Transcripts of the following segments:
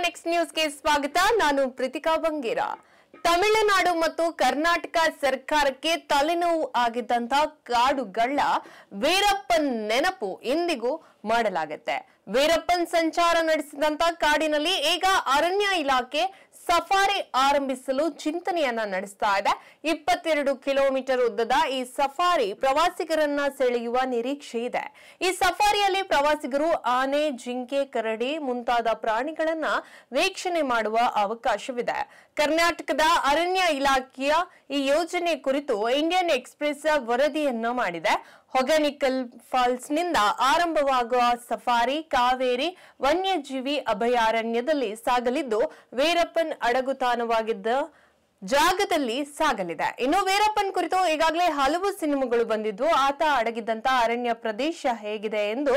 Next ನ್ಯೂಸ್ಗೆ ಸ್ವಾಗತ. ನಾನು ಪ್ರೀತಿಕಾ ಬಂಗೇರ. ತಮಿಳುನಾಡು ಮತ್ತು ಕರ್ನಾಟಕ ಸರ್ಕಾರಕ್ಕೆ ತಲೆನೋವು ಆಗಿದ್ದಂತ ಕಾಡುಗಳ್ಳ ವೀರಪ್ಪನ್ ನೆನಪು ಇಂದಿಗೂ ಮಾಡಲಾಗುತ್ತೆ. ವೀರಪ್ಪನ್ ಸಂಚಾರ ನಡೆಸಿದಂತ ಕಾಡಿನಲ್ಲಿ ಈಗ ಅರಣ್ಯ ಇಲಾಖೆ ಸಫಾರಿ ಆರಂಭಿಸಲು ಚಿಂತನೆಯನ್ನ ನಡೆಸ್ತಾ ಇದೆ. 22 ಕಿಲೋಮೀಟರ್ ಉದ್ದದ ಈ ಸಫಾರಿ ಪ್ರವಾಸಿಗರನ್ನ ಸೆಳೆಯುವ ನಿರೀಕ್ಷೆ ಇದೆ. ಈ ಸಫಾರಿಯಲ್ಲಿ ಪ್ರವಾಸಿಗರು ಆನೆ, ಜಿಂಕೆ, ಕರಡಿ ಮುಂತಾದ ಪ್ರಾಣಿಗಳನ್ನ ವೀಕ್ಷಣೆ ಮಾಡುವ ಅವಕಾಶವಿದೆ. ಕರ್ನಾಟಕದ ಅರಣ್ಯ ಇಲಾಖೆಯ ಈ ಯೋಜನೆ ಕುರಿತು ಇಂಡಿಯನ್ ಎಕ್ಸ್‌ಪ್ರೆಸ್ ವರದಿಯನ್ನ ಮಾಡಿದೆ. ಹೊಗೇನಕಲ್ ಫಾಲ್ಸ್ ನಿಂದ ಆರಂಭವಾಗುವ ಸಫಾರಿ ಕಾವೇರಿ ವನ್ಯಜೀವಿ ಅಭಯಾರಣ್ಯದಲ್ಲಿ ಸಾಗಲಿದ್ದು, ವೀರಪ್ಪನ್ ಅಡಗುತಾಣವಾಗಿದ್ದ ಜಾಗದಲ್ಲಿ ಸಾಗಲಿದೆ. ಇನ್ನು ವೀರಪ್ಪನ್ ಕುರಿತು ಈಗಾಗಲೇ ಹಲವು ಸಿನಿಮಾಗಳು ಬಂದಿದ್ವು. ಆತ ಅಡಗಿದ್ದಂತ ಅರಣ್ಯ ಪ್ರದೇಶ ಹೇಗಿದೆ ಎಂದು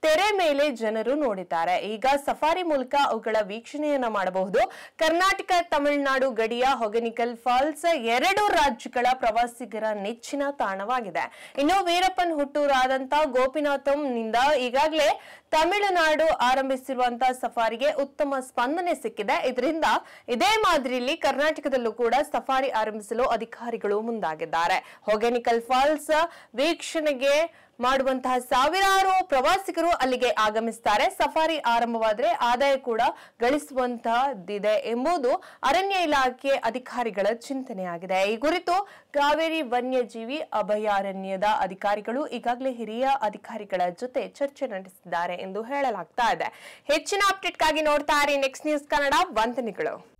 ತೆರೆ ಮೇಲೆ ಜನರು ನೋಡಿದ್ದಾರೆ. ಈಗ ಸಫಾರಿ ಮೂಲಕ ಅವುಗಳ ವೀಕ್ಷಣೆಯನ್ನ ಮಾಡಬಹುದು. ಕರ್ನಾಟಕ ತಮಿಳುನಾಡು ಗಡಿಯ ಹೊಗೇನಕಲ್ ಫಾಲ್ಸ್ 2 ರಾಜ್ಯಗಳ ಪ್ರವಾಸಿಗರ ನೆಚ್ಚಿನ ತಾಣವಾಗಿದೆ. ಇನ್ನು ವೀರಪ್ಪನ್ ಹುಟ್ಟೂರಾದಂತ ಗೋಪಿನಾಥಂ ನಿಂದ ಈಗಾಗಲೇ ತಮಿಳುನಾಡು ಆರಂಭಿಸಿರುವಂತಹ ಸಫಾರಿಗೆ ಉತ್ತಮ ಸ್ಪಂದನೆ ಸಿಕ್ಕಿದೆ. ಇದರಿಂದ ಇದೇ ಮಾದರಿಯಲ್ಲಿ ಕರ್ನಾಟಕದಲ್ಲೂ ಕೂಡ ಸಫಾರಿ ಆರಂಭಿಸಲು ಅಧಿಕಾರಿಗಳು ಮುಂದಾಗಿದ್ದಾರೆ. ಹೊಗೇನಕಲ್ ಫಾಲ್ಸ್ ವೀಕ್ಷಣೆಗೆ ಮಾಡುವಂತಹ ಸಾವಿರಾರು ಪ್ರವಾಸಿಗರು ಅಲ್ಲಿಗೆ ಆಗಮಿಸುತ್ತಾರೆ. ಸಫಾರಿ ಆರಂಭವಾದರೆ ಆದಾಯ ಕೂಡ ಗಳಿಸುವಂತಹದ್ದಿದೆ ಎಂಬುದು ಅರಣ್ಯ ಇಲಾಖೆ ಅಧಿಕಾರಿಗಳ ಚಿಂತನೆಯಾಗಿದೆ. ಈ ಕುರಿತು ಕಾವೇರಿ ವನ್ಯಜೀವಿ ಅಭಯಾರಣ್ಯದ ಅಧಿಕಾರಿಗಳು ಈಗಾಗಲೇ ಹಿರಿಯ ಅಧಿಕಾರಿಗಳ ಜೊತೆ ಚರ್ಚೆ ನಡೆಸಿದ್ದಾರೆ ಎಂದು ಹೇಳಲಾಗ್ತಾ ಇದೆ. ಹೆಚ್ಚಿನ ಅಪ್ಡೇಟ್ಗಾಗಿ ನೋಡ್ತಾ ಇರಿ ನೆಕ್ಸ್ಟ್ ನ್ಯೂಸ್ ಕನ್ನಡ. ವಂದನೆಗಳು.